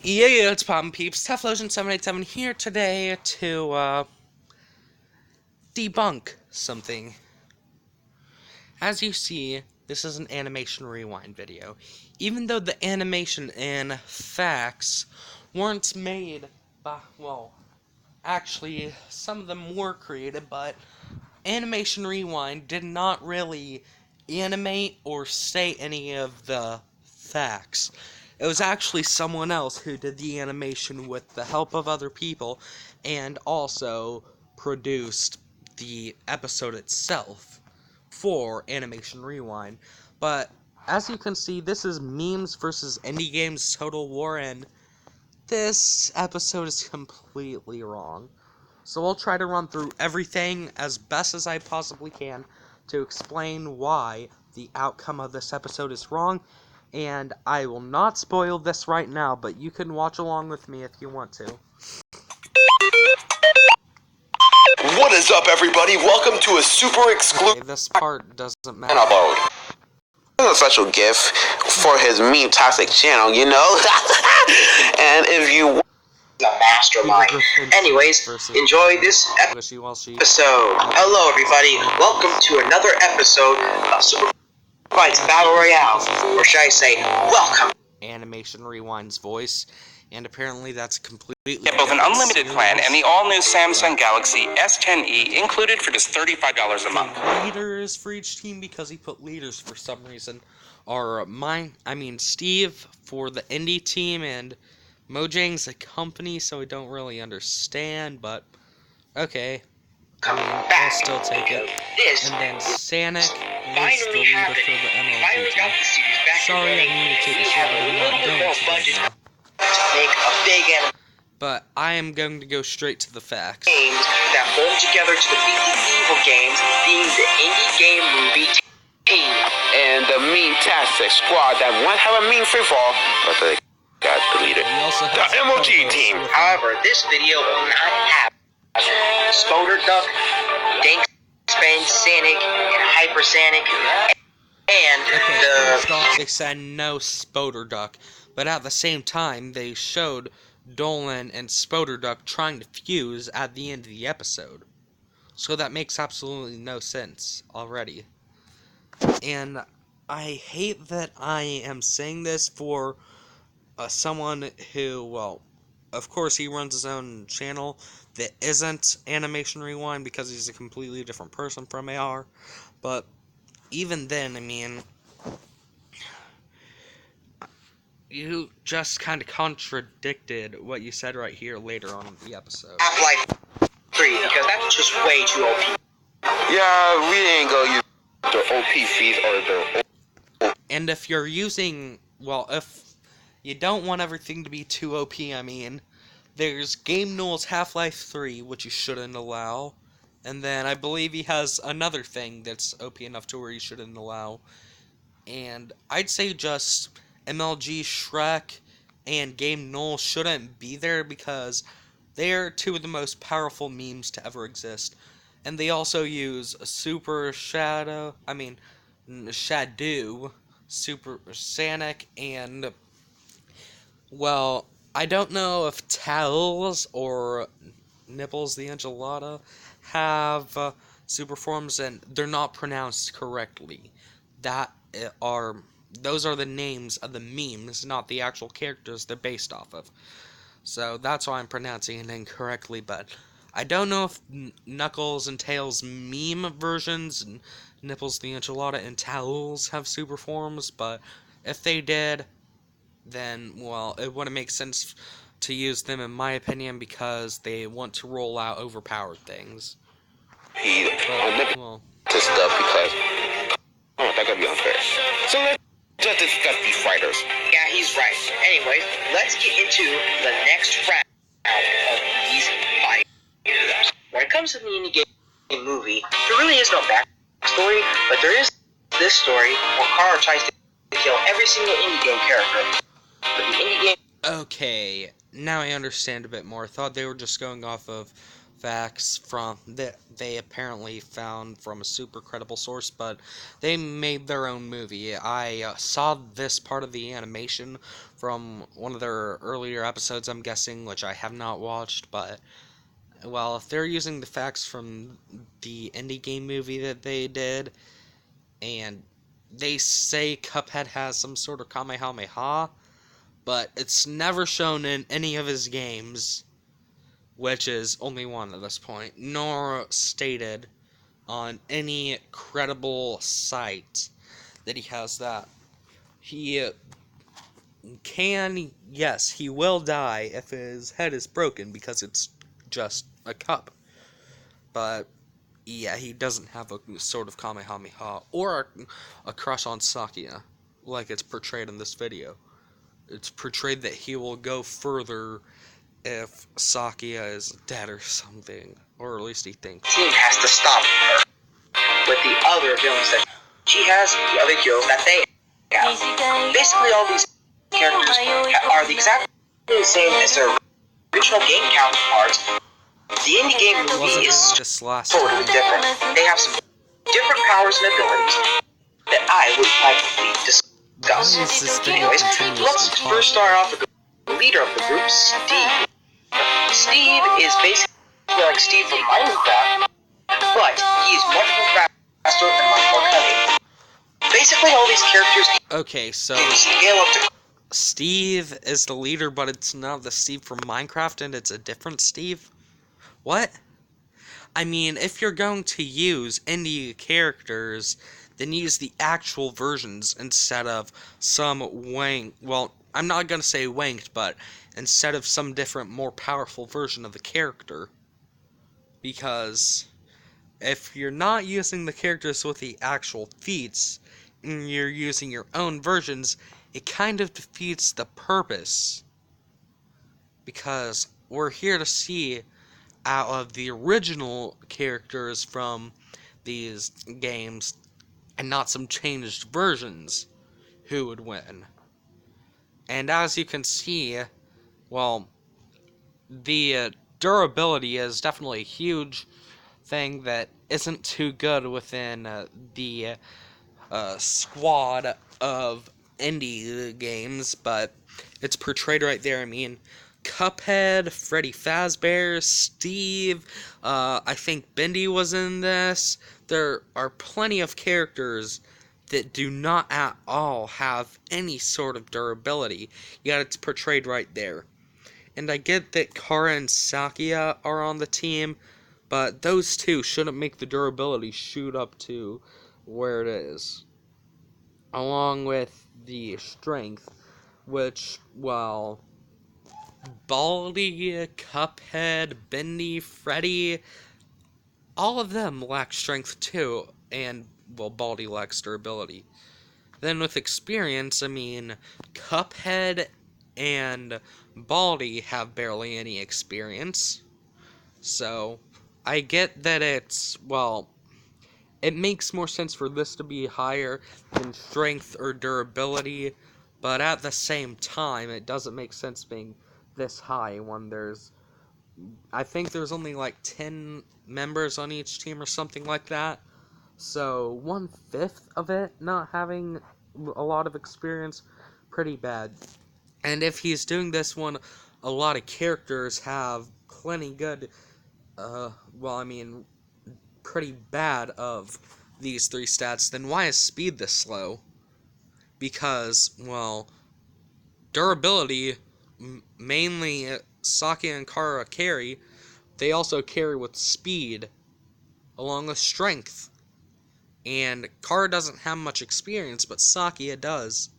Yeah, it's Pop and Peeps, TuffLotion787 here today to debunk something. As you see, this is an animation rewind video. Even though the animation and facts weren't made by, well, actually, some of them were created, but animation rewind did not really animate or say any of the facts. It was actually someone else who did the animation with the help of other people and also produced the episode itself for Animation Rewind. But as you can see, this is memes versus indie games Total War, and this episode is completely wrong. So I'll try to run through everything as best as I possibly can to explain why the outcome of this episode is wrong, and I will not spoil this right now, but you can watch along with me if you want to. What is up, everybody? Welcome to a super exclusive. Okay, this part doesn't matter. Upload. A special gift for his meme toxic channel, you know. And if you a mastermind. Anyways, enjoy this episode. Hello, everybody. Welcome to another episode of Super Fights Battle Royale, or should I say, welcome. Animation Rewind's voice, and apparently that's completely Get both an unlimited plan and the all-new Samsung Galaxy S10e included for just $35 a month. Leaders for each team, because he put leaders for some reason, are Steve for the indie team, and Mojang's a company, so I don't really understand, but okay. I'll still take it. And then Sanic is the leader for the MLG team. Sorry, I need to take a shot, but I'm not going to. But I am going to go straight to the facts. Games that hold together to defeat the evil games, being the indie game movie team. And the meme-tastic squad that won't have a meme free-fall, but they got deleted. The MLG team. However, this video will not have Spoder Duck, Dank Span Sanic, and Hyper Sanic, and they said no Spoder Duck, but at the same time they showed Dolan and Spoder Duck trying to fuse at the end of the episode. So that makes absolutely no sense already. And I hate that I am saying this for someone who, well, of course he runs his own channel that isn't Animation Rewind because he's a completely different person from AR. But even then, I mean, you just kind of contradicted what you said right here later on in the episode. Half-Life 3, because that's just way too OP. Yeah, we ain't gonna use the OP fees or the... And if you're using, well, if you don't want everything to be too OP, I mean, there's Game Null's Half-Life 3, which you shouldn't allow. And then I believe he has another thing that's OP enough to where you shouldn't allow. And I'd say just MLG, Shrek, and Game Null shouldn't be there because they're two of the most powerful memes to ever exist. And they also use Super Shadow, Super Sanic, and, well, I don't know if Tails or Nipples the Enchilada have super forms, and they're not pronounced correctly. Those are the names of the memes, not the actual characters they're based off of. So that's why I'm pronouncing it incorrectly, but I don't know if Knuckles and Tails meme versions, and Nipples the Enchilada and Tails have super forms, but if they did, then, well, it wouldn't make sense to use them, in my opinion, because they want to roll out overpowered things. Well, to stuff because that could be unfair. So let's just discuss these fighters. Yeah, he's right. Anyway, let's get into the next round of these fighters. When it comes to the indie game movie, there really is no backstory, but there is this story where Carl tries to kill every single indie game character. But the indie game... Okay, now I understand a bit more. I thought they were just going off of facts from that they apparently found from a super credible source, but they made their own movie. I saw this part of the animation from one of their earlier episodes, I'm guessing, which I have not watched, but well, if they're using the facts from the indie game movie that they did, and they say Cuphead has some sort of Kamehameha, but it's never shown in any of his games, which is only one at this point, nor stated on any credible site that he has that. He can, yes, he will die if his head is broken because it's just a cup. But yeah, he doesn't have a sort of Kamehameha or a crush on Sakia like it's portrayed in this video. It's portrayed that he will go further if Sakia is dead or something, or at least he thinks. Team has to stop her with the other villains that she has, the other heroes that they have. Basically, all these characters are the exact same as their original game counterparts. The indie game movie is totally different. They have some different powers and abilities that I would like to discuss. Anyways, let's first start off with the leader of the group, Steve. Steve is basically like Steve from Minecraft, but he is much more faster and much more cunning. Basically, all these characters Okay, so scale up to... Steve is the leader, but it's not the Steve from Minecraft, and it's a different Steve? What? I mean, if you're going to use indie characters, then use the actual versions instead of some well, I'm not gonna say wanked, but instead of some different, more powerful version of the character. Because if you're not using the characters with the actual feats, and you're using your own versions, it kind of defeats the purpose. Because we're here to see out of the original characters from these games and not some changed versions who would win. And as you can see, well, the durability is definitely a huge thing that isn't too good within the squad of indie games, but it's portrayed right there. I mean, Cuphead, Freddy Fazbear, Steve, I think Bendy was in this. There are plenty of characters that do not at all have any sort of durability, yet it's portrayed right there. And I get that Kara and Sakia are on the team, but those two shouldn't make the durability shoot up to where it is. Along with the strength, which, well, Baldy, Cuphead, Bendy, Freddy, all of them lack strength too, and, well, Baldy lacks durability. Then with experience, I mean, Cuphead and Baldy have barely any experience. So, I get that it's, well, it makes more sense for this to be higher than strength or durability, but at the same time, it doesn't make sense being this high when I think there's only like 10 members on each team or something like that. So 1/5 of it not having a lot of experience, pretty bad. And if he's doing this one, a lot of characters have plenty good, well, I mean, pretty bad of these three stats, then why is speed this slow? Because, well, durability, mainly Saki and Kara carry, they also carry with speed, along with strength. And Kara doesn't have much experience, but Sakia does.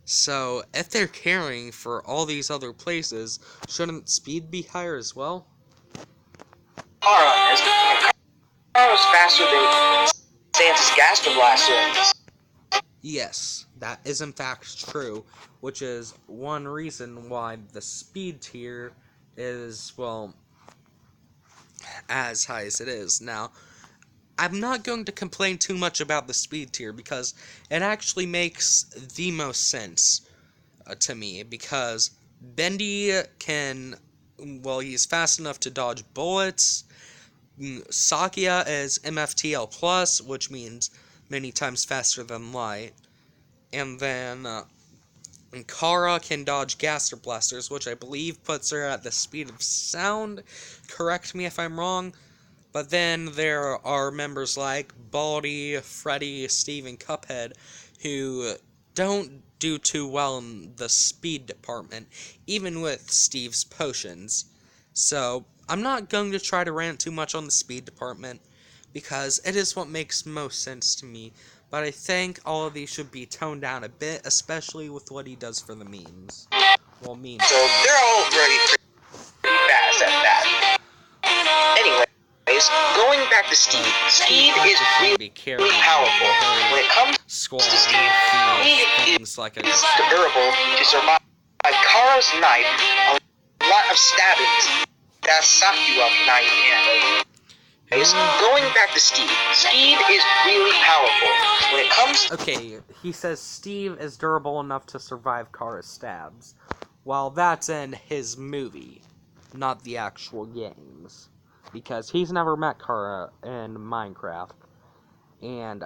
So, if they're carrying for all these other places, shouldn't speed be higher as well? Kara is faster than Santa's Gaster Blaster. Yes, that is in fact true, which is one reason why the speed tier is, well, as high as it is. Now, I'm not going to complain too much about the speed tier because it actually makes the most sense to me, because Bendy can, well, he's fast enough to dodge bullets. Sakya is MFTL plus, which means many times faster than light. And then Kara can dodge gaster blasters, which I believe puts her at the speed of sound. Correct me if I'm wrong. But then there are members like Baldy, Freddy, Steve, and Cuphead who don't do too well in the speed department, even with Steve's potions. So, I'm not going to try to rant too much on the speed department, because it is what makes most sense to me. But I think all of these should be toned down a bit, especially with what he does for the memes. Well, memes. So they're already pretty fast at that. Anyways, going back to Steve. Steve is really powerful. When it comes to Steve, he is durable to survive Kara's knife, a lot of stabbings that Sakura knife can. Going back to Steve. Steve is really powerful. When it comes... Okay, he says Steve is durable enough to survive Kara's stabs. Well, that's in his movie, not the actual games. Because he's never met Kara in Minecraft. And,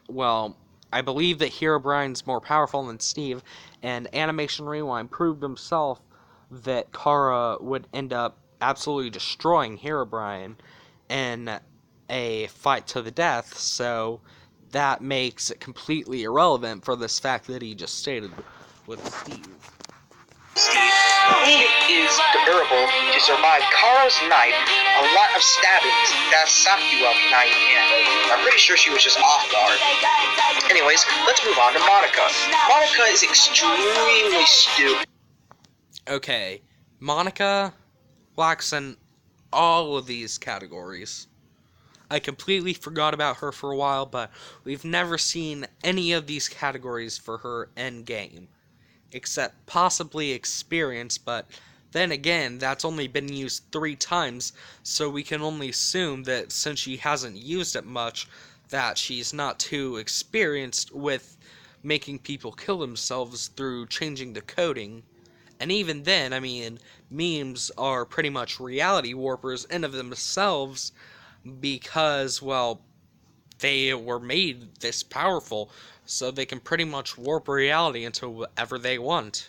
well, I believe that Herobrine's more powerful than Steve, and Animation Rewind proved himself that Kara would end up absolutely destroying Herobrine in a fight to the death, so that makes it completely irrelevant for this fact that he just stated with Steve. Steve is durable to survive Kara's knife, a lot of stabbings that Sakura knife can. I'm pretty sure she was just off guard. Anyways, let's move on to Monica. Monica is extremely stupid. Okay, Monica lacks in all of these categories. I completely forgot about her for a while, but we've never seen any of these categories for her in-game. Except possibly experience, but then again, that's only been used 3 times, so we can only assume that since she hasn't used it much, that she's not too experienced with making people kill themselves through changing the coding. And even then, I mean, memes are pretty much reality warpers in of themselves, because, well, they were made this powerful, so they can pretty much warp reality into whatever they want.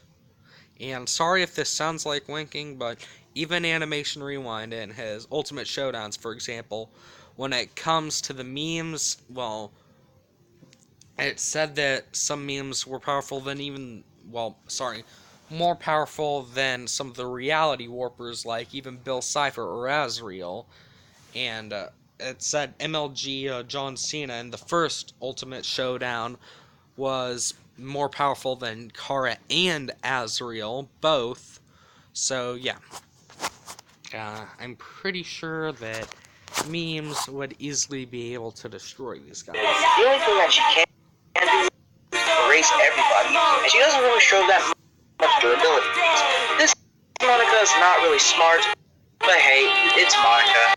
And sorry if this sounds like winking, but even Animation Rewind in his Ultimate Showdowns, for example, when it comes to the memes, well, it said that some memes were powerful than even, well, sorry, more powerful than some of the reality warpers like even Bill Cipher or Azrael. And it said MLG John Cena in the first Ultimate Showdown was more powerful than Kara and Azrael, both. So, yeah. I'm pretty sure that memes would easily be able to destroy these guys. The only thing that she can do is erase everybody, and she doesn't really show that much durability. This Monica is not really smart, but hey, it's Monica.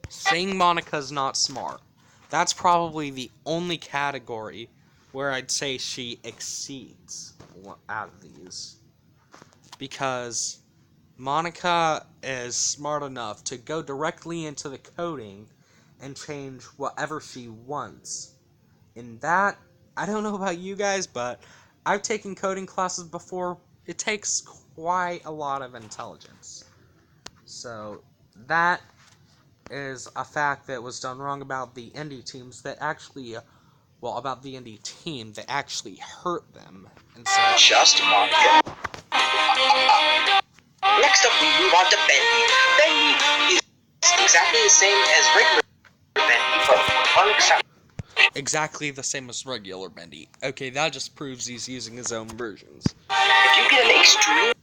Saying Monica's not smart, that's probably the only category where I'd say she exceeds out of these. Because Monica is smart enough to go directly into the coding and change whatever she wants. In that, I don't know about you guys, but I've taken coding classes before. It takes quite a lot of intelligence. So, that is a fact that was done wrong about the indie teams that actually, well, about the indie team that actually hurt them. And so, Just Monica. Next up, we move on to Bendy. Bendy is exactly the same as regular Bendy, but 100%. exactly the same as regular Bendy. Okay, that just proves he's using his own versions. If you get an extremely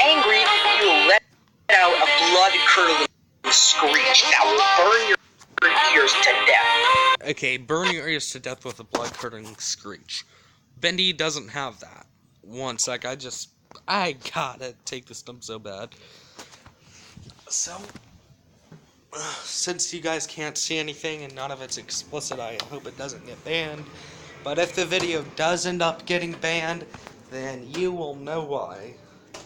angry, you will let out a blood-curdling screech that will burn your ears to death. Okay, burn your ears to death with a blood-curdling screech. Bendy doesn't have that. One sec, I gotta take this dump so bad. So, since you guys can't see anything and none of it's explicit, I hope it doesn't get banned. But if the video does end up getting banned, then you will know why.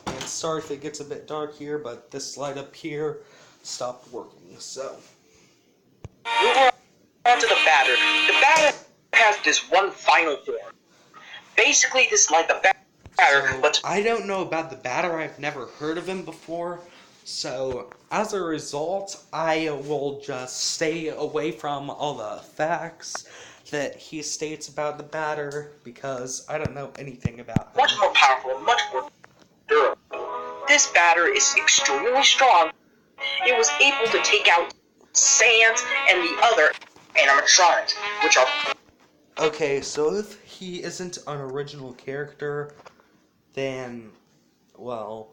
And sorry if it gets a bit dark here, but this light up here stopped working, so. Move on to the batter. The batter has this one final form. Basically, this is like the batter, So, but I don't know about the batter. I've never heard of him before. So, as a result, I will just stay away from all the facts that he states about the batter because I don't know anything about him. much more powerful, much more durable. This batter is extremely strong. It was able to take out Sans and the other animatronics, which are... Okay, so if he isn't an original character, then, well,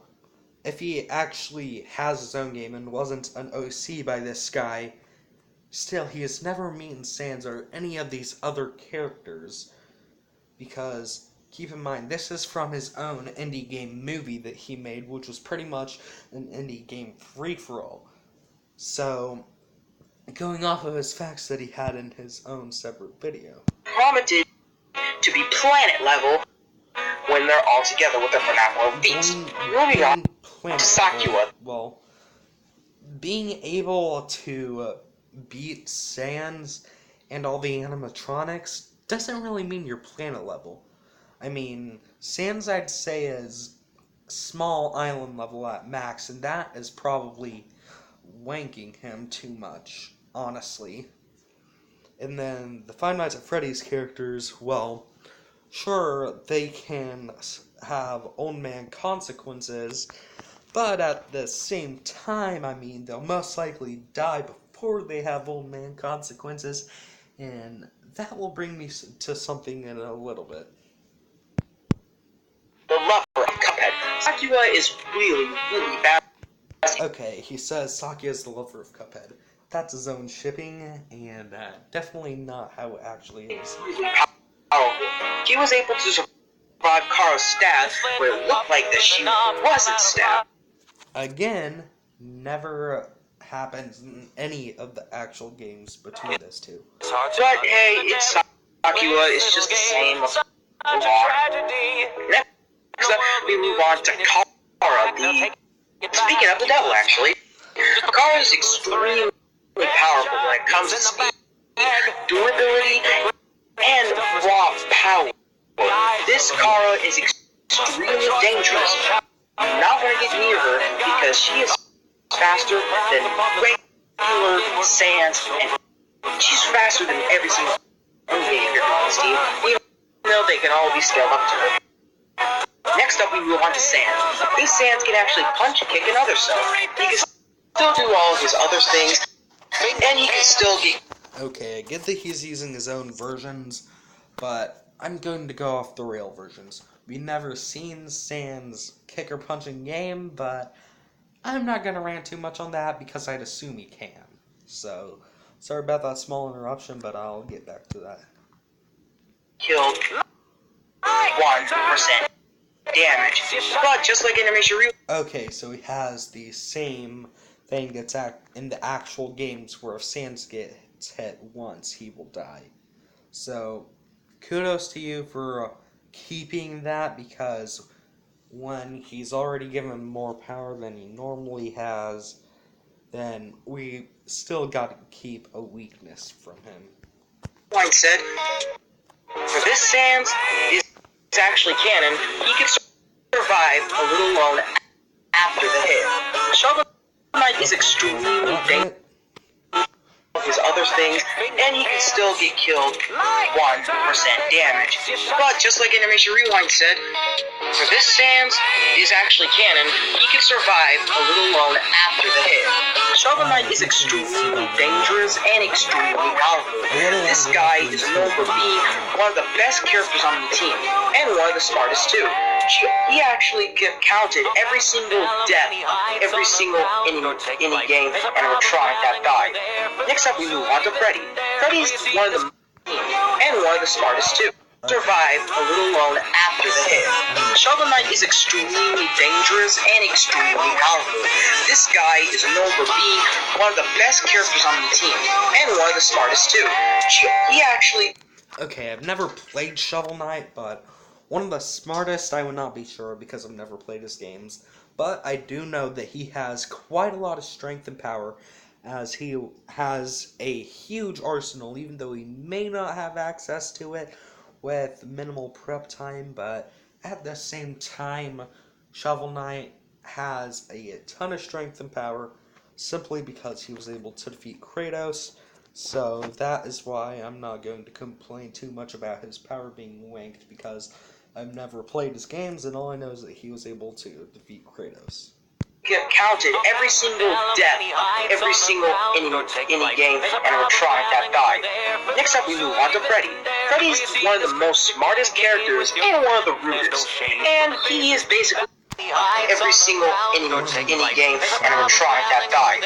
if he actually has his own game and wasn't an OC by this guy, still, he has never meeting Sans or any of these other characters, because, keep in mind, this is from his own indie game movie that he made, which was pretty much an indie game free-for-all. So, going off of his facts that he had in his own separate video. plummeted to be planet level when they're all together with their phenomenal feats. Moving on to Sakura. Well, being able to beat Sans and all the animatronics doesn't really mean you're planet level. I mean, Sans I'd say is small island level at max, and that is probably wanking him too much, honestly. And then the Five Nights at Freddy's characters, well, sure, they can have old man consequences, but at the same time, I mean, they'll most likely die before they have old man consequences, and that will bring me to something in a little bit. The lover of Cuphead. Sakura is really, really bad. Okay, he says Sakia is the lover of Cuphead. That's his own shipping, and definitely not how it actually is. Really powerful. He was able to survive Kara's stab, where it looked like that she wasn't stabbed. Again, never happens in any of the actual games between those two. But hey, it's Sakura. It's just the same. Next up, we move on to Kara, speaking of the devil, actually. Kara is extremely powerful when it comes to speed, durability, and raw power. This Kara is extremely dangerous. I'm not going to get near her because she is faster than regular Sans, and she's faster than every single game here on this team, even though they can all be scaled up to her. Next up, we move on to Sans. This Sans can actually punch, kick, and other stuff. He can still do all of his other things, and he can still get... Okay, I get that he's using his own versions, but I'm going to go off the real versions. We never seen Sans kick or punch in game, but I'm not going to rant too much on that because I'd assume he can. So, sorry about that small interruption, but I'll get back to that. Killed 1% damage, but just like Animation Real... Okay, so he has the same thing that's in the actual games where if Sans gets hit once, he will die. So, kudos to you for keeping that, because when he's already given more power than he normally has, then we still got to keep a weakness from him. Like said, for this Sans is actually canon, he can survive a little alone after the hit. Shovel Knight is extremely dangerous with his other things, and he can still get killed 1% damage. But just like Animation Rewind said, for this Sans is actually canon, he can survive a little alone after the hit. Shovel Knight is extremely dangerous and extremely powerful. This guy is known for being one of the best characters on the team, and one of the smartest too. He actually counted every single death, every single any game animatronic that died. Next up, we move on to Freddy. Freddy is one of the and one of the smartest too. Survive a little alone after the hit. Shovel Knight is extremely dangerous and extremely powerful. This guy is known for being one of the best characters on the team, and one of the smartest too. He actually... Okay, I've never played Shovel Knight, but One of the smartest, I would not be sure because I've never played his games, but I do know that he has quite a lot of strength and power, as he has a huge arsenal, even though he may not have access to it with minimal prep time, but at the same time, Shovel Knight has a ton of strength and power simply because he was able to defeat Kratos. So that is why I'm not going to complain too much about his power being wanked, because I've never played his games and all I know is that he was able to defeat Kratos. Counted every single death of every single any game animatronic that died. Next up, we move on to Freddy. Freddy is one of the most smartest characters and one of the rudest, and he is basically every single any game animatronic that died.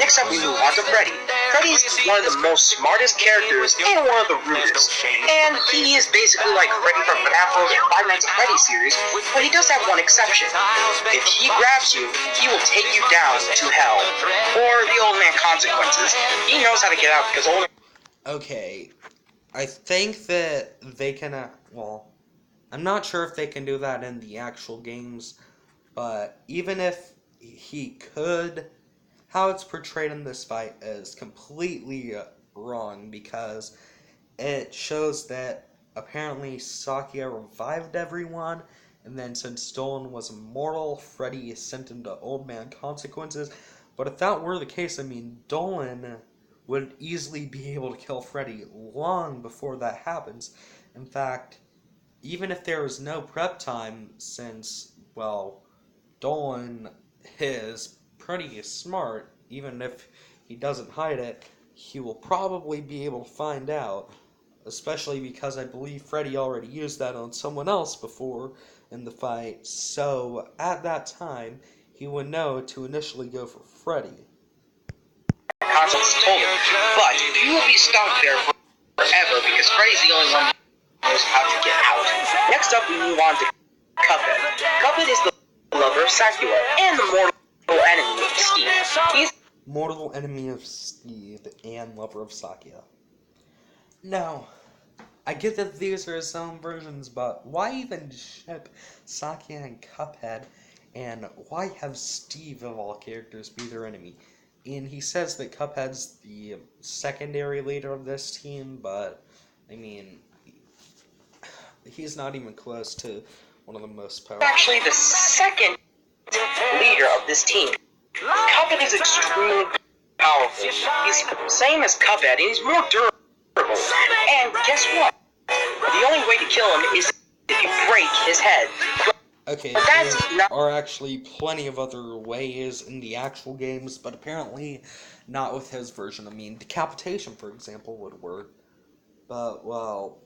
Next up, we move on to Freddy. Freddy is one of the most smartest characters and one of the rudest, and he is basically like Freddy from FNAF's Five Nights at Freddy's series, but he does have one exception. If he grabs you, he will take you down to hell, or the old man consequences. He knows how to get out because old. Okay, I think that they can, well, I'm not sure if they can do that in the actual games, but even if he could, how it's portrayed in this fight is completely wrong, because it shows that apparently Sakia revived everyone, and then since Dolan was immortal, Freddy sent him to Old Man Consequences. But if that were the case, I mean, Dolan would easily be able to kill Freddy long before that happens. In fact, even if there was no prep time, since, well, Dolan is pretty smart, even if he doesn't hide it, he will probably be able to find out, especially because I believe Freddy already used that on someone else before in the fight, so at that time, he would know to initially go for Freddy. Consequences told him, but you will be stuck there forever because Freddy's the only one who knows how to get out. Next up, we move on to Cuphead. Cuphead is the lover of Sakura and the mortal enemy of Steve. He's Mortal enemy of Steve and lover of Sakia. Now, I get that these are his own versions, but why even ship Sakia and Cuphead, and why have Steve, of all characters, be their enemy? And he says that Cuphead's the secondary leader of this team, but, I mean, he's not even close to one of the most powerful. actually the second leader of this team. Cuphead is extremely powerful. He's the same as Cuphead, and he's more durable. And guess what? The only way to kill him is if you break his head. Okay, But that's there not- are actually plenty of other ways in the actual games, but apparently not with his version. I mean, decapitation, for example, would work. But, well,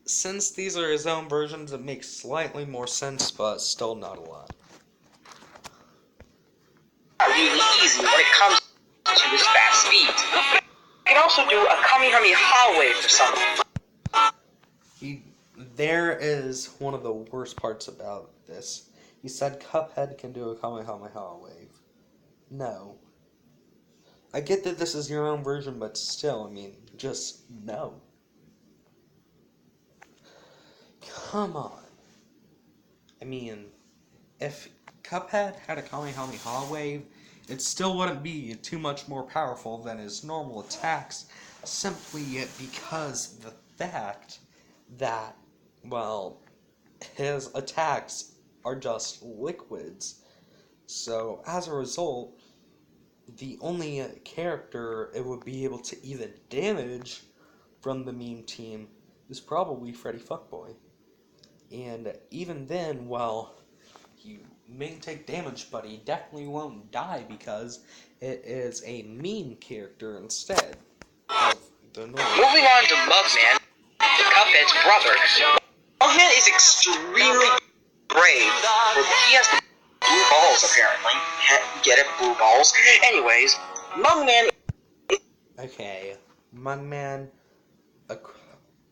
since these are his own versions, it makes slightly more sense, but still not a lot. Really easy when it comes to his fast speed. You can also do a Kamehameha wave for something. There is one of the worst parts about this. He said Cuphead can do a Kamehameha wave. No. I get that this is your own version, but still, I mean, just no. Come on. I mean, if Cuphead had a Kamehameha wave, it still wouldn't be too much more powerful than his normal attacks, simply because the fact that, well, his attacks are just liquids. So, as a result, the only character it would be able to even damage from the meme team is probably Freddy Fuckboy. And even then, well, he may take damage, but he definitely won't die because it is a meme character instead of the normal. Moving on to Mugman, Cuphead's brother. Mugman is extremely brave. He has the blue balls, apparently. Get it? Blue balls. Anyways, Mugman. Okay, Mugman.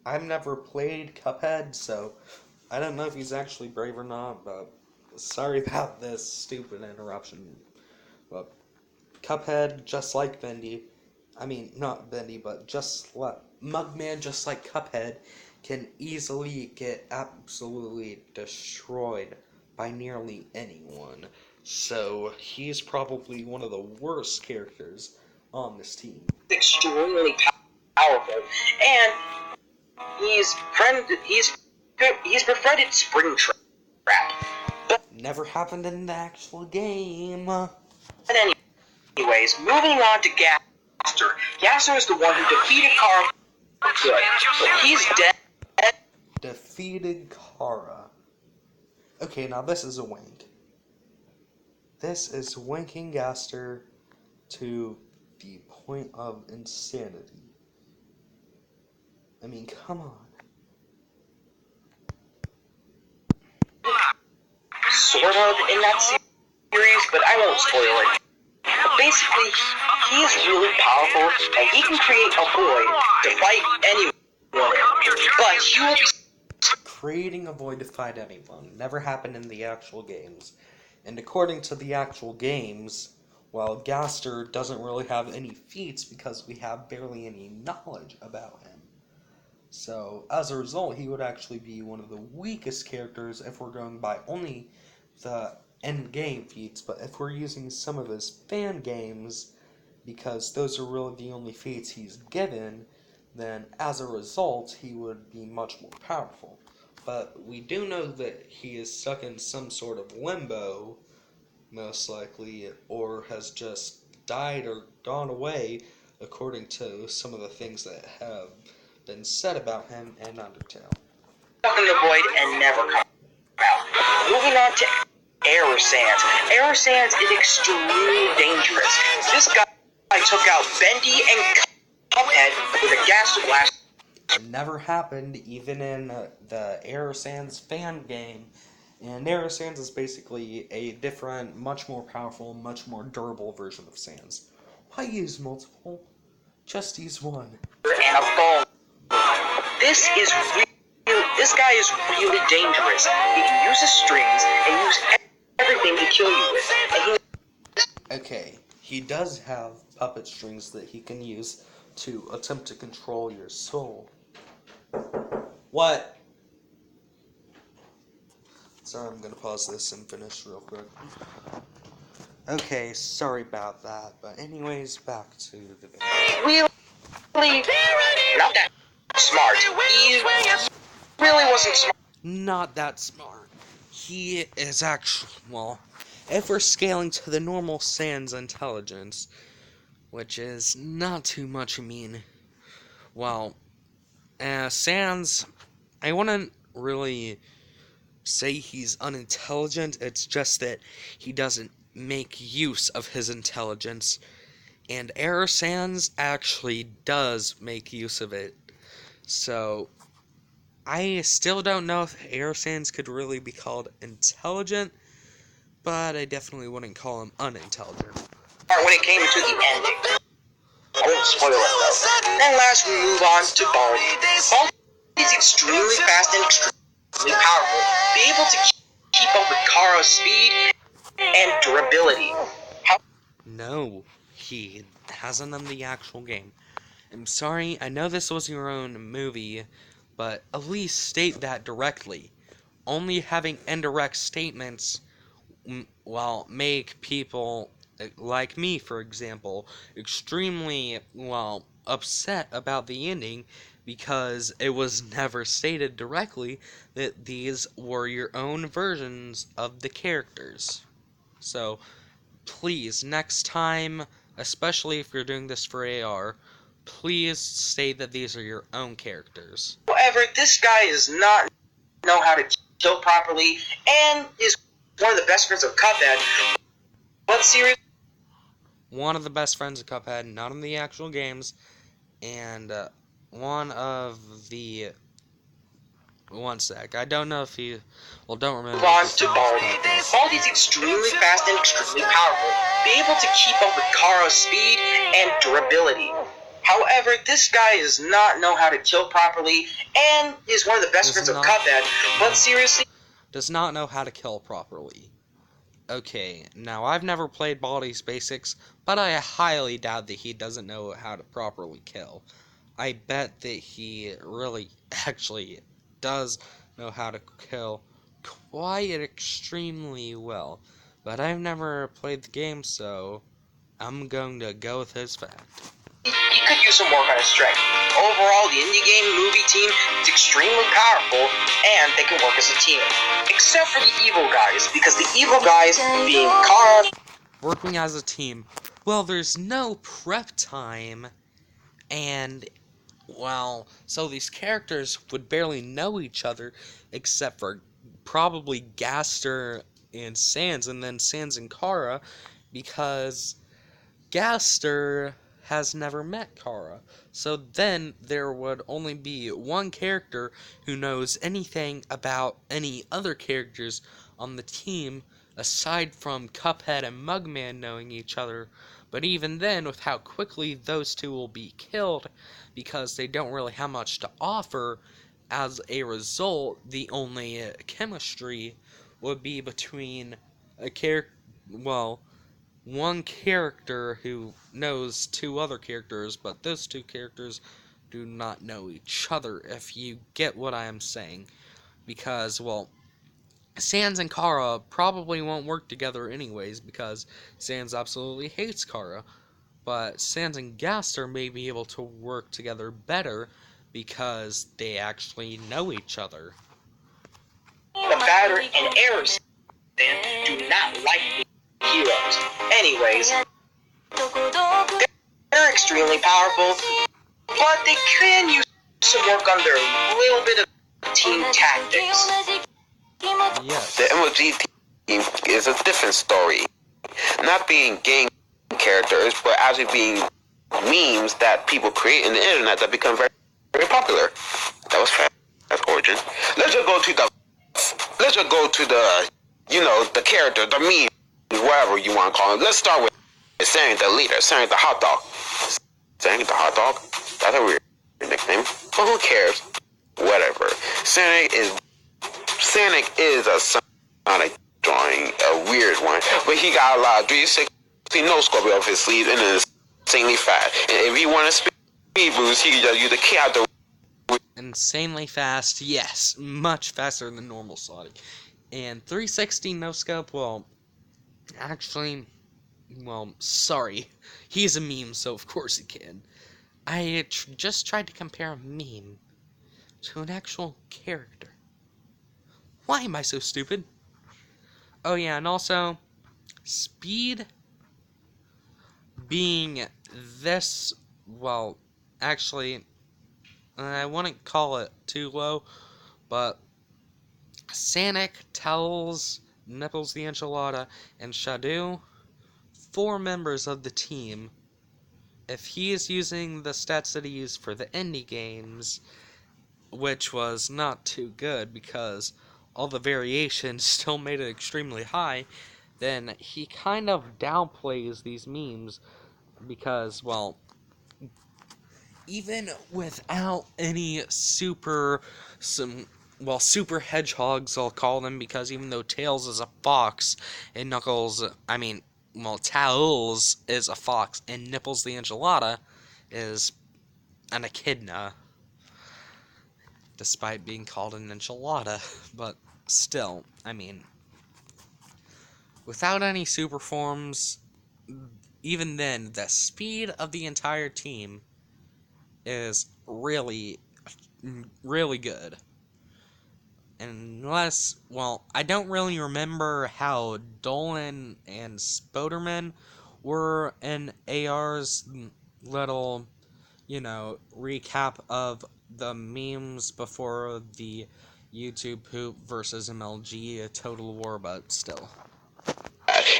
I've never played Cuphead, so I don't know if he's actually brave or not, but sorry about this stupid interruption. But Cuphead, just like Bendy, I mean, not Bendy, but just like Mugman, just like Cuphead, can easily get absolutely destroyed by nearly anyone. So he's probably one of the worst characters on this team. Extremely powerful, and he's befriended Springtrap. But Never happened in the actual game. anyways, moving on to Gaster. Gaster is the one who defeated Carl Good, but he's dead. Defeated Kara. Okay, now this is a wink. This is winking Gaster to the point of insanity. I mean, come on. Sort of in that series, but I won't spoil it. But basically, he is really powerful, and he can create a void to fight anyone. But he will be Creating a void to fight anyone never happened in the actual games. And according to the actual games, well, Gaster doesn't really have any feats because we have barely any knowledge about him. So, as a result, he would actually be one of the weakest characters if we're going by only the end-game feats, but if we're using some of his fan games, because those are really the only feats he's given, then as a result, he would be much more powerful. But we do know that he is stuck in some sort of limbo, most likely, or has just died or gone away, according to some of the things that have been said about him in Undertale. stuck in the void and never come out. Moving on to Air Sands. Air Sands is extremely dangerous. This guy took out Bendy and Cuphead with a gas blast. It never happened even in the Air Sands fan game. And Air Sands is basically a different, much more powerful, much more durable version of Sands. Why use multiple? Just use one. And a phone. This guy is really dangerous. He can use his strings and use everything to kill you with. And Okay, he does have puppet strings that he can use to attempt to control your soul. What? Sorry, I'm gonna pause this and finish real quick. Okay, sorry about that, but anyways, back to the video. really not that smart. He really wasn't smart. Not that smart. He is actually, well, if we're scaling to the normal Sans intelligence, which is not too much, I mean, well, Sans, I wouldn't really say he's unintelligent, it's just that he doesn't make use of his intelligence, and Air Sans actually does make use of it. So, I still don't know if Air Sans could really be called intelligent, but I definitely wouldn't call him unintelligent. When it came to the ending. I won't spoil it though. Then last we move on to Baldi. Baldi is extremely fast and extremely powerful. Be able to keep up with Kara's speed and durability. No, he hasn't in the actual game. I'm sorry, I know this was your own movie, but at least state that directly. Only having indirect statements, well, make people like me, for example, extremely, well, upset about the ending because it was never stated directly that these were your own versions of the characters. So, please, next time, especially if you're doing this for AR, please state that these are your own characters. However, this guy does not know how to kill properly and is one of the best friends of Cuphead. What series? One of the best friends of Cuphead, not in the actual games, and one of the... One sec, I don't know if he... Well, don't remember. Move on to Baldi. Baldi is extremely fast and extremely powerful. Be able to keep up with Kara's speed and durability. However, this guy does not know how to kill properly and is one of the best friends of Cuphead. But seriously, does not know how to kill properly. Okay, now I've never played Baldi's Basics, but I highly doubt that he doesn't know how to properly kill. I bet that he really actually does know how to kill quite extremely well. But I've never played the game, so I'm going to go with his fact. He could use some work on his strength. Overall, the indie game movie team is extremely powerful, and they can work as a team. Except for the evil guys, because the evil guys, being Kara... Working as a team, well, there's no prep time, and, well, so these characters would barely know each other, except for probably Gaster and Sans, and then Sans and Kara, because Gaster has never met Kara. So then there would only be one character who knows anything about any other characters on the team aside from Cuphead and Mugman knowing each other. But even then, with how quickly those two will be killed because they don't really have much to offer, as a result, the only chemistry would be between a character, well, one character who knows two other characters, but those two characters do not know each other, if you get what I am saying. Because, well, Sans and Kara probably won't work together anyways, because Sans absolutely hates Kara. But Sans and Gaster may be able to work together better because they actually know each other. The batter and Ares do not like heroes. Anyways, they're extremely powerful, but they can use some work on their little bit of team tactics. Yes. The MLG team is a different story. Not being game characters, but actually being memes that people create in the internet that become very, very popular. That was fast. That's origin. Let's just go to the the character, the meme, whatever you want to call it. Let's start with Sonic the leader, Sonic the hot dog. Sonic the hot dog? That's a weird nickname. But who cares? Whatever. Sonic is a Sonic drawing, a weird one. But he got a lot of 360 no scope up his sleeve and is insanely fast. And if he want to speed boost, he can just use the key out the Insanely fast, yes, much faster than normal Sonic. And 360 no scope, well, actually, well, sorry, he's a meme, so of course he can. I just tried to compare a meme to an actual character. Why am I so stupid? Oh yeah, and also, speed being this, well, actually, I wouldn't call it too low, but Sonic, Tells, Nipples the Enchilada, and Shadow, 4 members of the team. If he is using the stats that he used for the indie games, which was not too good because all the variations still made it extremely high, then he kind of downplays these memes because, well, even without any super hedgehogs, I'll call them, because even though Tails is a fox and Tails is a fox and Nipples the Enchilada is an echidna, despite being called an enchilada, but still, without any super forms, even then, the speed of the entire team is really, really good. Unless, well, I don't really remember how Dolan and Spoderman were in AR's little, recap of the memes before the YouTube Poop versus MLG Total War, but still.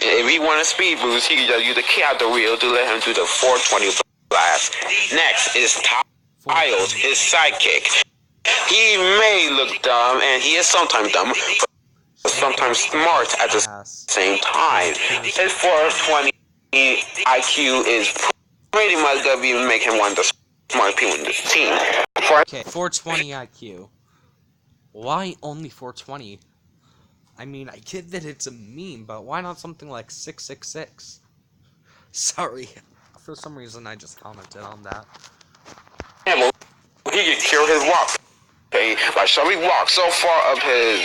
If he want a speed boost, he can just use the key out the wheel to let him do the 420 blast. Next is Tiles, his sidekick. He may look dumb, and he is sometimes dumb, but sometimes smart at the same time. His 420 IQ is pretty much gonna be make him one of the smart people in this team. Okay, 420 IQ. Why only 420? I get that it's a meme, but why not something like 666? Sorry, for some reason I just commented on that. secure his walk. Okay, by shoving walk so far up his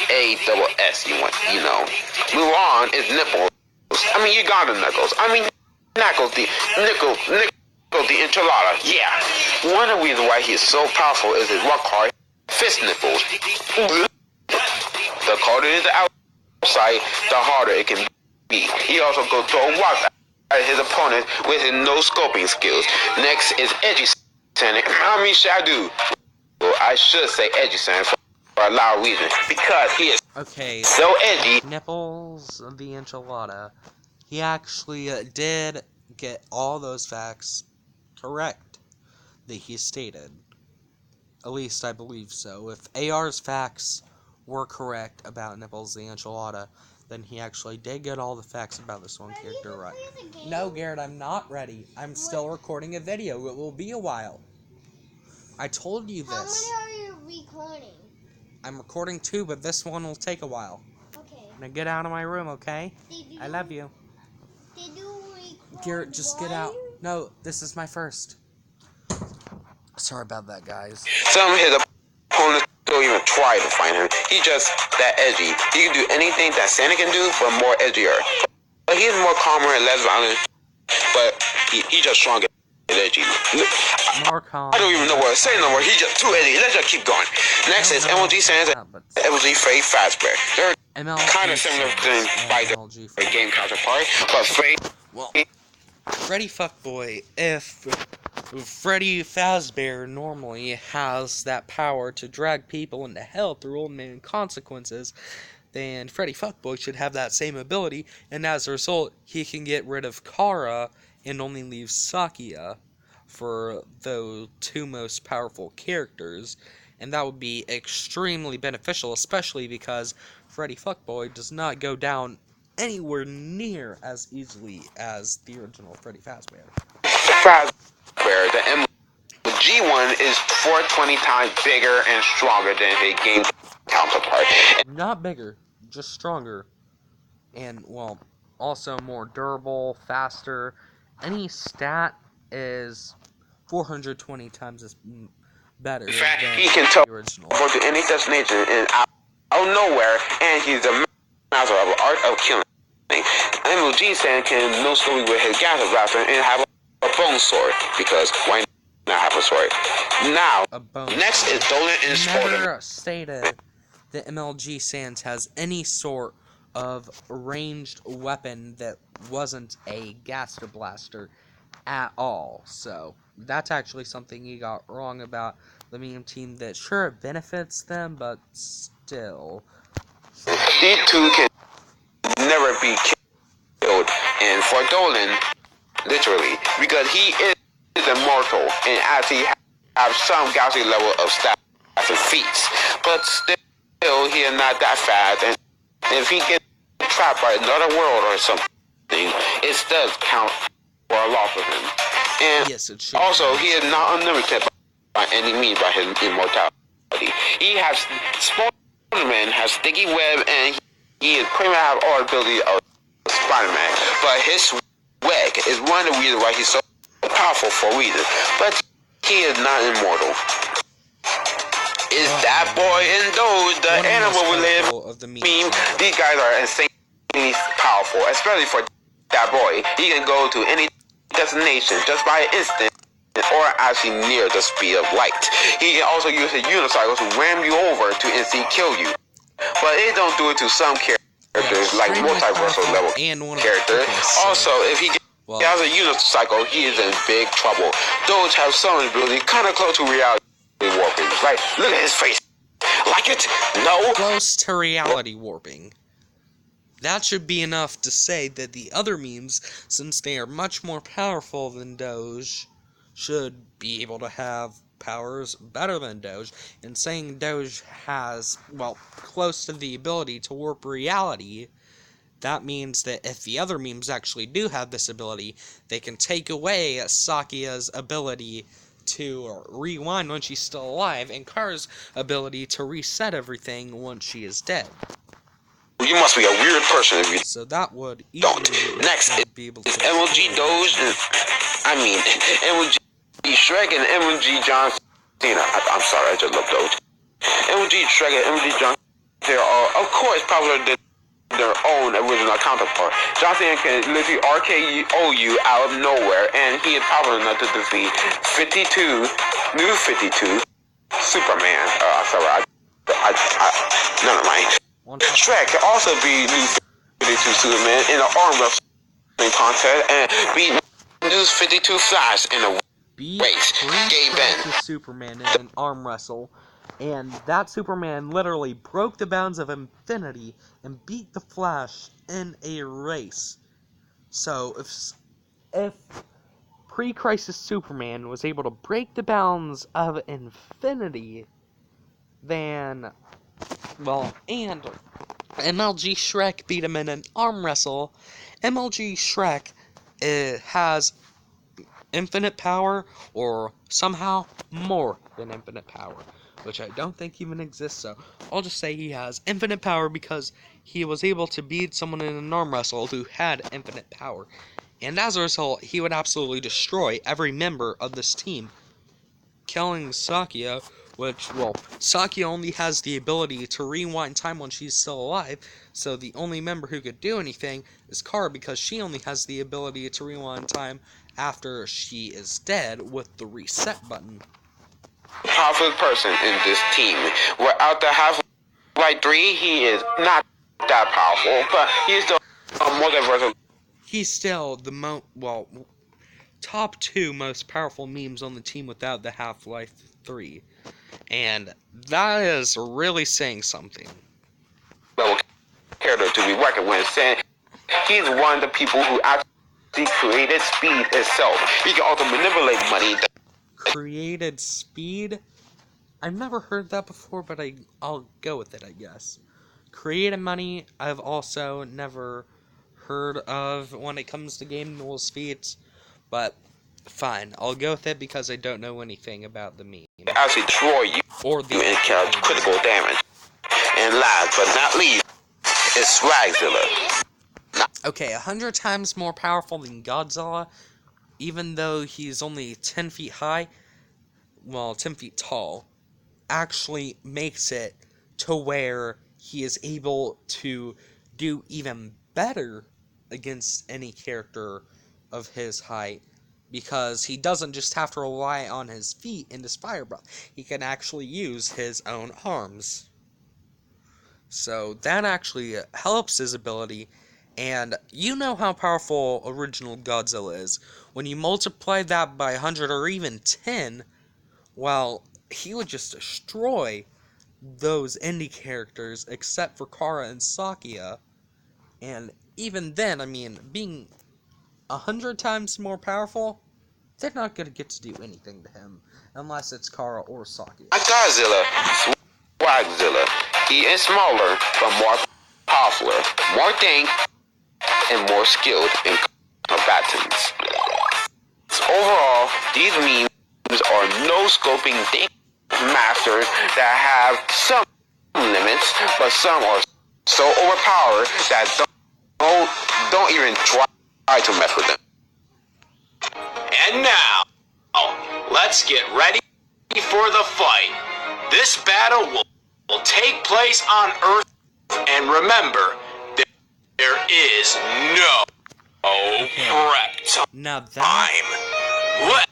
ASS, you know. Move on is nipples. I mean, you got the knuckles. I mean, knuckles the nickel the enchilada. Yeah. One of the reasons why he is so powerful is his rock hard fist nipples. The colder is the outside, the harder it can be. He also goes to a walk at his opponent with his no scoping skills. Next is edgy Sonic. I mean, Shadow. Well, I should say edgy Sonic for a lot of reasons. Because he is so edgy. Nipples of the enchilada. He actually did get all those facts correct that he stated. At least I believe so. If AR's facts were correct about Nipples the enchilada, then he actually did get all the facts about this one character right. No, Garrett, I'm not ready. I'm still recording a video. It will be a while. I told you this. How many are you recording? I'm recording 2, but this one will take a while. Okay. Now get out of my room, okay? I love you. Did you record Garrett, just get out. No, this is my first. Sorry about that, guys. Some of his opponents don't even try to find him. He's just that edgy. He can do anything that Santa can do, but more edgier. But he's more calmer and less violent. But he's just stronger and edgy. More calm. I don't even know what to say no more. He's just too edgy. Let's just keep going. Next is MLG Sans and MLG Freddy Fazbear. They're kind of similar by their game counterpart, but Freddy Fuckboy, if Freddy Fazbear normally has that power to drag people into hell through ultimate consequences, then Freddy Fuckboy should have that same ability, and as a result, he can get rid of Kara and only leave Sakia for the 2 most powerful characters, and that would be extremely beneficial, especially because Freddy Fuckboy does not go down anywhere near as easily as the original Freddy Fazbear. Fazbear, the MLG one is 420 times bigger and stronger than his game counterpart. Not bigger, just stronger. And, well, also more durable, faster. Any stat is 420 times as better In fact, than he can the original. go to any destination and out of nowhere, and he's the master of the art of killing. MLG Sand can no scope with his gas blaster and have a bone sword, because why not have a sword? Now, next is Dolan and Sporting. Never stated that MLG Sands has any sort of ranged weapon that wasn't a gaster blaster at all. So that's actually something he got wrong about the meme team. That sure it benefits them, but still. These two can never be killed, and for Dolan, literally, because he is immortal and actually have some galaxy level of stats and feats, but still he is not that fast, and if he gets trapped by another world or something, it does count for a lot for him. And yes, it should also, he is not unlimited by any means by his immortality. He has Spider-Man has sticky web, and he is pretty much have all ability of Spider-Man, but his web is one of the reasons why he's so powerful for a reason. But he is not immortal. Is that boy in those the animal we live meme? These guys are insanely powerful, especially for that boy. He can go to any destination just by an instant, or actually near the speed of light. He can also use his unicycle to ram you over to instantly kill you. But it don't do it to some characters, like multiversal level characters. Also, if he has a unicycle, he is in big trouble. Those have some ability kind of close to reality warping. Like, look at his face. Like it? No? Close to reality warping. That should be enough to say that the other memes, since they are much more powerful than Doge, should be able to have powers better than Doge. And saying Doge has, well, close to the ability to warp reality, that means that if the other memes actually do have this ability, they can take away Sakia's ability to rewind when she's still alive, and Kara's ability to reset everything once she is dead. You must be a weird person if you so that would don't. Next be able is to MLG Doge, MLG Shrek and MLG John I'm sorry, I just love those. MLG Shrek and MLG John Cena are, of course, popular than their own original counterpart. John Cena can literally RKO you out of nowhere, and he is popular enough to defeat 52, new 52, Superman. Sorry, never mind. Shrek can also be new 52 Superman in an arm wrestling contest, and beat new 52 Flash in a race. Gay Ben. Superman in an arm wrestle, and that Superman literally broke the bounds of infinity and beat the Flash in a race. So if pre-crisis Superman was able to break the bounds of infinity, then, well, and MLG Shrek beat him in an arm wrestle, MLG Shrek has infinite power, or somehow more than infinite power, which I don't think even exists, so I'll just say he has infinite power because he was able to beat someone in an arm wrestle who had infinite power. And as a result, he would absolutely destroy every member of this team, killing Sakia, which, well, Sakia only has the ability to rewind time when she's still alive, so the only member who could do anything is Kara, because she only has the ability to rewind time after she is dead with the reset button. Powerful person in this team. Without the Half-Life 3, he is not that powerful, but he's the multiversal. He's still the top 2 most powerful memes on the team without the Half-Life 3. And that is really saying something. Character to be reckoned with, saying he's one of the people who actually created speed itself. He can also manipulate money. Created speed? I've never heard that before, but I'll go with it, I guess. Created money, I've also never heard of when it comes to game rules feats, but fine, I'll go with it because I don't know anything about the meme. Actually destroy you or the and cause critical damage. And last but not least is Swagzilla. Okay, 100 times more powerful than Godzilla, even though he's only 10 feet high, 10 feet tall, actually makes it to where he is able to do even better against any character of his height, because he doesn't just have to rely on his feet and his fire breath. He can actually use his own arms. So that actually helps his ability, and you know how powerful original Godzilla is. When you multiply that by 100 or even 10, well, he would just destroy those indie characters except for Kara and Sakia. And even then, I mean, being 100 times more powerful, they're not going to get to do anything to him unless it's Kara or Sakia. Godzilla, Swagzilla. He is smaller, but more powerful, more dank, and more skilled in combatants. Overall, these memes are no-scoping dank masters that have some limits, but some are so overpowered that don't even try to mess with them. And now, let's get ready for the fight. This battle will take place on Earth, and remember, there is no prep time. Let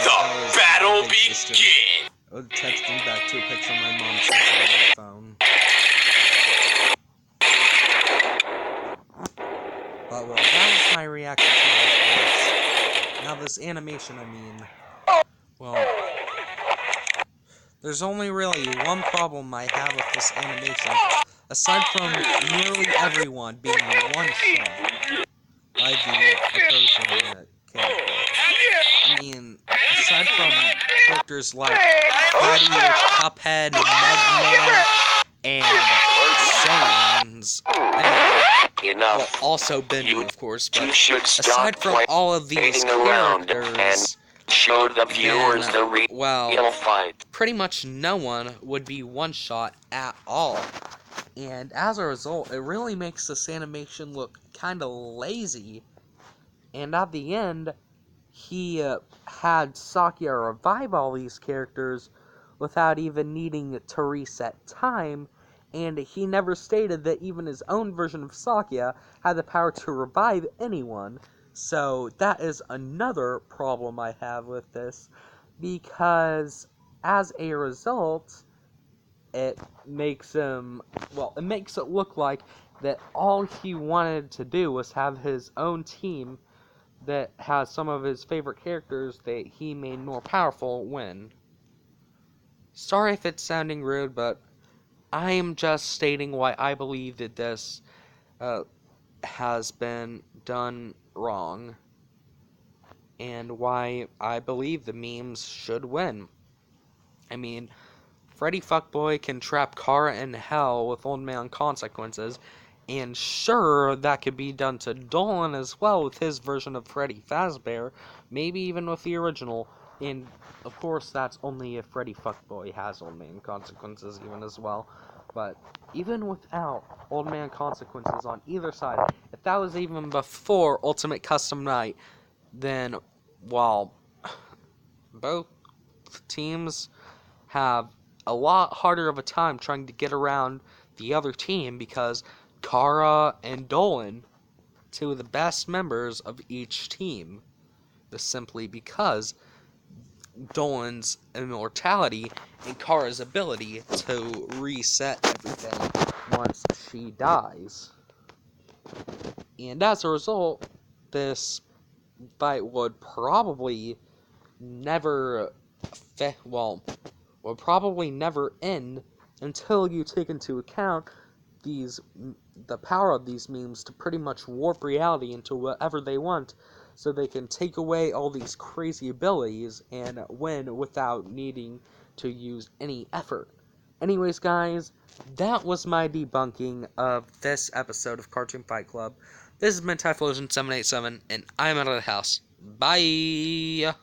the battle begin. Texting back to a picture of my mom's on my phone. But well, that was my reaction to this. Now this animation, I mean, well, there's only really one problem I have with this animation, aside from nearly everyone being one-shot by the opposing character. I mean, aside from characters like Freddy, Cuphead, Mega, and Sans, and well, also Bendy, of course, but aside from all of these characters, show the viewers the real fight. Pretty much no one would be one-shot at all. And as a result, it really makes this animation look kind of lazy. And at the end, he had Sakya revive all these characters without even needing to reset time, and he never stated that even his own version of Sakya had the power to revive anyone. So that is another problem I have with this, because as a result, it makes it makes it look like that all he wanted to do was have his own team that has some of his favorite characters that he made more powerful win. Sorry if it's sounding rude, but I am just stating why I believe that this uh, has been done wrong, and why I believe the memes should win. I mean, Freddy Fuckboy can trap Kara in hell with Old Man Consequences, and sure, that could be done to Dolan as well with his version of Freddy Fazbear, maybe even with the original, and of course that's only if Freddy Fuckboy has Old Man Consequences even as well, but even without Old Man Consequences on either side, if that was even before Ultimate Custom Night, then, well, both teams have a lot harder of a time trying to get around the other team, because Kara and Dolan, two of the best members of each team, is simply because Dolan's immortality and Kara's ability to reset everything once she dies. And as a result, this fight would probably never will probably never end until you take into account the power of these memes to pretty much warp reality into whatever they want, so they can take away all these crazy abilities and win without needing to use any effort. Anyways, guys, that was my debunking of this episode of Cartoon Fight Club. This has been Typhlosion787, and I'm out of the house. Bye!